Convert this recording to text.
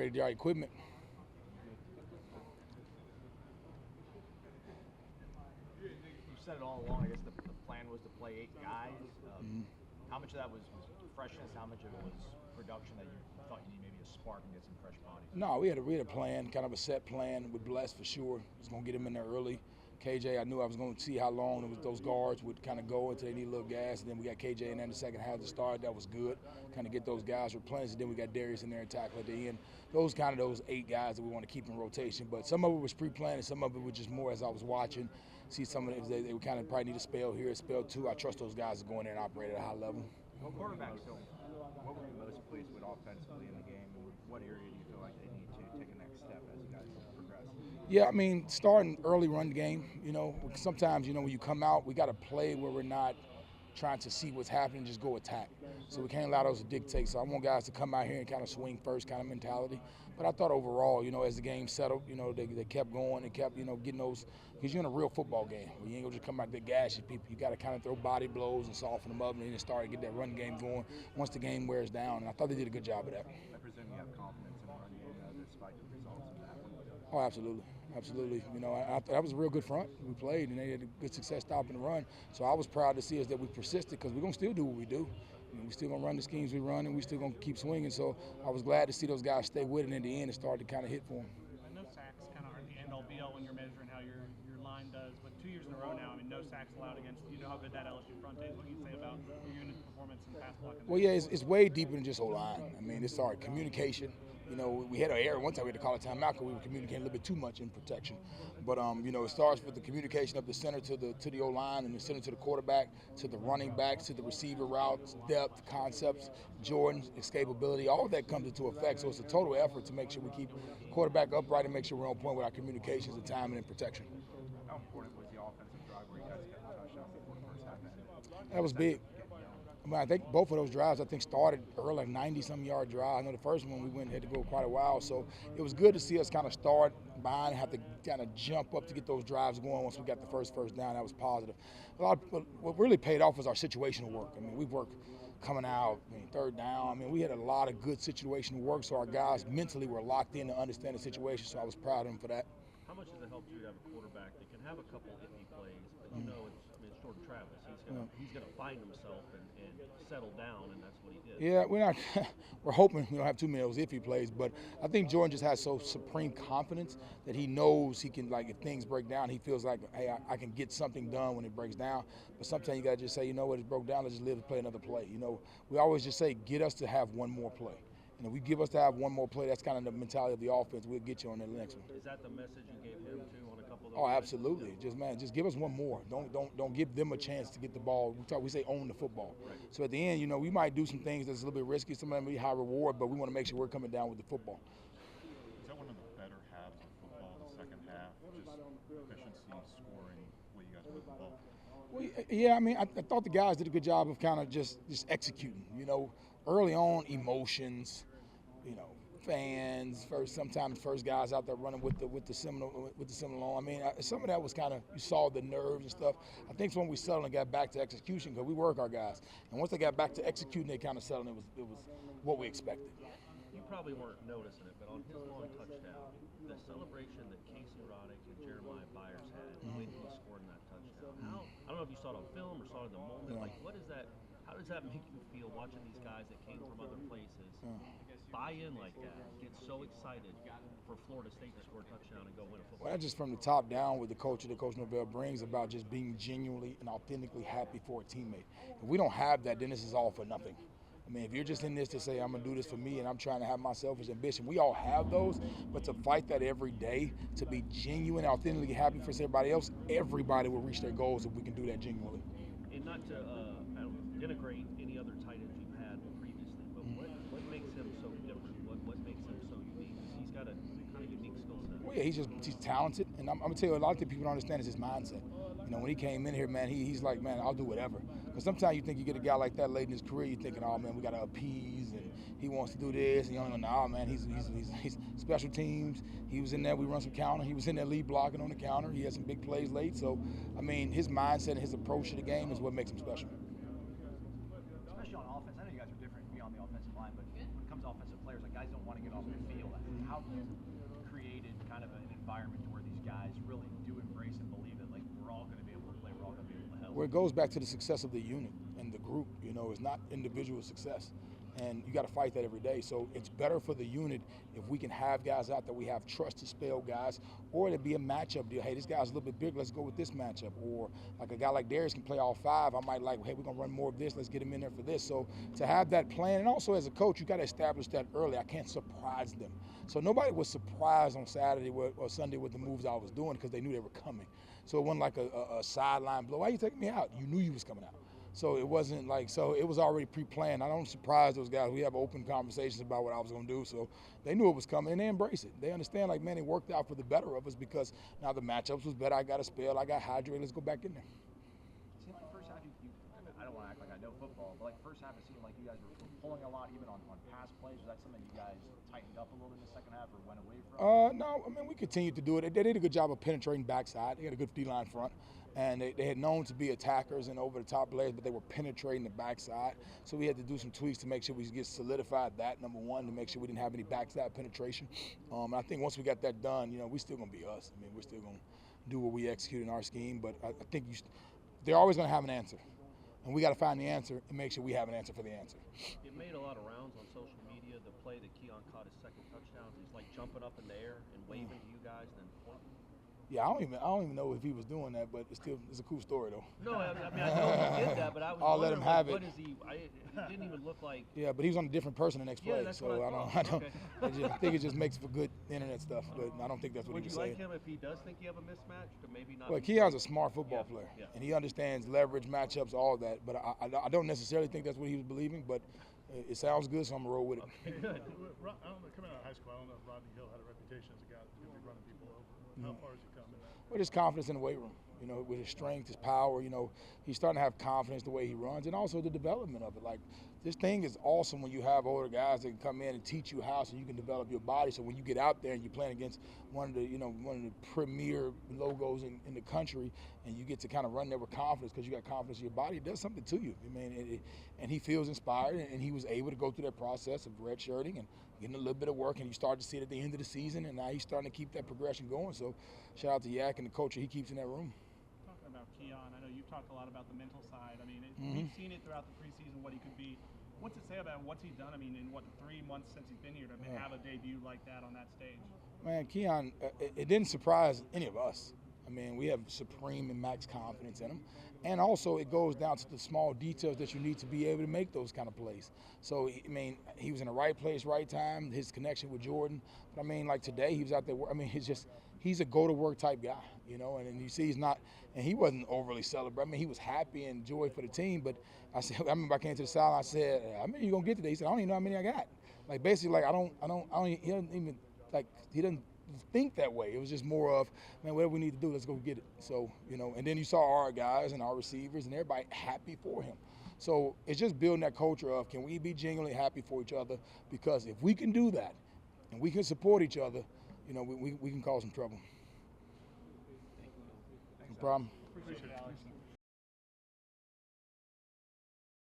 upgraded our equipment. You said it all along. I guess the plan was to play 8 guys. How much of that was freshness? How much of it was production that you thought you needed maybe a spark and get some fresh bodies? No, we had a plan, kind of a set plan with Bless for sure. Was going to get him in there early. KJ, I knew I was going to see how long those guards would kind of go until they need a little gas. And then we got KJ in there in the second half to start. That was good. Kind of get those guys replenished. And then we got Darius in there and tackle at the end. Those 8 guys that we want to keep in rotation. But some of it was pre-planned and some of it was just more as I was watching. See some of it, they would kind of probably need a spell here, a spell two. I trust those guys to go in there and operate at a high level. Well, quarterbacks, so what were you most pleased with offensively in the game, and what area do you feel like they need to take a next step as you guys progress? Yeah, I mean, starting early run game, sometimes, when you come out, we got to play where we're not trying to see what's happening, just go attack. So we can't allow those to dictate. So I want guys to come out here and kind of swing first kind of mentality. But I thought overall, as the game settled, they kept going and kept, getting those, because you're in a real football game where you ain't gonna just come out there gash people. You got to kind of throw body blows and soften them up and then start to get that run game going once the game wears down. And I thought they did a good job of that. I presume you have confidence in the run game despite the results of that one. Oh, absolutely. Absolutely. That was a real good front. We played, and they had a good success stopping the run. So I was proud to see us that we persisted because we're going to still do what we do. We're still going to run the schemes we run, and we're still going to keep swinging. So I was glad to see those guys stay with it in the end and start to kind of hit for them. I know sacks kind of aren't the end-all be-all when you're measuring how your line does, but 2 years in a row now, no sacks allowed against, how good that LSU front is. What do you say about your unit's performance in pass blocking? Well, yeah, it's way deeper than just O-line. I mean, it's our communication. We had an error one time we had to call a timeout because we were communicating a little bit too much in protection. But it starts with the communication of the center to the O-line and the center to the quarterback, to the running backs, to the receiver routes, depth, concepts, Jordan's escapability. All of that comes into effect. So it's a total effort to make sure we keep quarterback upright and make sure we're on point with our communications and timing and protection. How important was the offensive drive where you guys got the touchdown before the first half ended? That was big. I think both of those drives, started early, like 90-some-yard drive. I know the first one we had to go quite a while. So it was good to see us kind of start behind and have to kind of jump up to get those drives going once we got the first down. That was positive. What really paid off was our situational work. I mean, we worked coming out, third down. We had a lot of good situational work, so our guys mentally were locked in to understand the situation, so I was proud of them for that. How much does it help you to have a quarterback that can have a couple iffy plays, but it's Jordan Travis. He's going to find himself and settle down, and that's what he did. Yeah, we're hoping we don't have too many of those iffy plays, but I think Jordan just has so supreme confidence that he knows he can, if things break down, he feels like, hey, I can get something done when it breaks down. But sometimes you got to just say, what, it broke down, let's just live to play another play. We always just say, get us to have one more play. And if we give us to have one more play, that's kind of the mentality of the offense. We'll get you on the next one. Is that the message you gave him too on a couple of those? Oh, absolutely. Just give us one more. Don't give them a chance to get the ball. We say own the football. Right. So at the end, we might do some things that's a little bit risky. Some of them be high reward, but we want to make sure we're coming down with the football. Is that one of the better halves of football, the second half? Just efficiency, scoring, what you guys put the ball? Well, yeah, I thought the guys did a good job of kind of just executing. Early on, emotions, fans, sometimes first guys out there running with the Seminole on. Some of that was kind of, you saw the nerves and stuff. I think it's when we settled and got back to execution, because we work our guys. And once they got back to executing, they kind of settled. It was what we expected. You probably weren't noticing it, but on his long touchdown, the celebration that Casey Roddick and Jeremiah Byers had when he scored in that touchdown. I don't know if you saw it on film or saw it in the moment. What is that? How does that make you feel watching these guys that came from other places buy in like that, get so excited for Florida State to score a touchdown and go win a football? Well, that's just from the top down with the coach that Coach Norvell brings about just being genuinely and authentically happy for a teammate. If we don't have that, then this is all for nothing. If you're just in this to say, I'm going to do this for me and I'm trying to have my selfish ambition, we all have those, but to fight that every day, to be genuine, authentically happy for everybody else, everybody will reach their goals if we can do that genuinely. And not to denigrate any other tight ends you've had previously, but what makes him so different? What makes him so unique? He's got a kind of unique skill set. Well, yeah, he's talented, and I'm going to tell you, a lot of people don't understand is his mindset. When he came in here, man, he's like, man, I'll do whatever. Because sometimes you think you get a guy like that late in his career, you're thinking, oh, man, we got to appease, and he wants to do this. And you don't know, man, he's special teams. He was in there, we run some counter. He was in there lead blocking on the counter. He had some big plays late. So, his mindset and his approach to the game is what makes him special. Especially on offense. I know you guys are different beyond the offensive line, but when it comes to offensive players, guys don't want to get off the field how have you created kind of an environment to where these guys really do embrace and believe it? Like, we're all going to be able to play, we're all going to be able to help. Well, it goes back to the success of the unit and the group. You know, it's not individual success. And you got to fight that every day. So it's better for the unit if we can have guys out there we have trust to spell guys, or to be a matchup deal. Hey, this guy's a little bit big, let's go with this matchup. Or like a guy like Darius can play all five. I might like, hey, we're going to run more of this, let's get him in there for this. So to have that plan, and also as a coach, you got to establish that early. I can't surprise them. So nobody was surprised on Saturday or Sunday with the moves I was doing because they knew they were coming. So it wasn't like a sideline blow. Why are you taking me out? You knew you was coming out. So it wasn't like, so it was already pre-planned. I don't surprise those guys. We have open conversations about what I was going to do. So they knew it was coming and they embrace it. They understand, like, man, it worked out for the better of us because now the matchups was better. I got a spell, I got hydrated, let's go back in there. It seemed like first half, I don't want to act like I know football, but like first half it seemed like you guys were pulling a lot even on pass plays. Was that something you guys tightened up a little in the second half or went away from? No, I mean, we continued to do it. They did a good job of penetrating backside. They had a good D-line front. And they had known to be attackers and over-the-top players, but they were penetrating the backside. So we had to do some tweaks to make sure we get solidified that, number one, to make sure we didn't have any backside penetration. And I think once we got that done, you know, we're still going to be us. I mean, we're still going to do what we execute in our scheme, but I think they're always going to have an answer. And we got to find the answer and make sure we have an answer for the answer. It made a lot of rounds on social media, the play that Keon caught his second touchdown. He's like jumping up in the air and waving to you guys and then pointing. Yeah, I don't even know if he was doing that, but it's a cool story though. No, I mean I know he did that, but I was I'll let him have what it. is he? It didn't even look like. Yeah, but he was on a different person the next play, that's so what I thought. I think it just makes for good internet stuff. But I don't think that's what Would he was you like saying. him if he does think you have a mismatch, to maybe not? Well, be Keon's a smart football player, yeah. and he understands leverage, matchups, all that. But I don't necessarily think that's what he was believing, but it sounds good, so I'm gonna roll with it. Okay, good. I don't know, coming out of high school, I don't know if Rodney Hill had a reputation as a guy that's going to be running people over. How far has he come in that? Well, his confidence in the weight room, you know, with his strength, his power, you know, he's starting to have confidence the way he runs, and also the development of it. Like, this thing is awesome when you have older guys that can come in and teach you how, so you can develop your body. So when you get out there and you're playing against one of the premier logos in the country, and you get to kind of run there with confidence because you got confidence in your body, it does something to you. I mean, and he feels inspired, and he was able to go through that process of redshirting and getting a little bit of work, and you start to see it at the end of the season, and now he's starting to keep that progression going. So shout out to Yak and the culture he keeps in that room. Talking about Keon, I know you've talked a lot about the mental side. I mean, we've seen it throughout the preseason, what he could be. What's it say about him? What's he done? I mean, in what, 3 months since he's been here to have a debut like that on that stage? Man, Keon, it didn't surprise any of us. I mean, we have supreme and max confidence in him. And also it goes down to the small details that you need to be able to make those kind of plays. So, I mean, he was in the right place, right time, his connection with Jordan. But I mean, like today, he was out there, I mean, he's a go-to-work type guy, you know, and you see he's not, and he wasn't overly celebrating. I mean, he was happy and joy for the team, but I remember I came to the sideline, I said, how many are you going to get today? He said, I don't even know how many I got. Like, basically, like, he doesn't even, like, he doesn't think that way. It was just more of, man, whatever we need to do, let's go get it. So, you know, and then you saw our guys and our receivers and everybody happy for him. So it's just building that culture of, can we be genuinely happy for each other? Because if we can do that and we can support each other, you know, we can cause some trouble. Thank you. No problem. Appreciate it, Alex.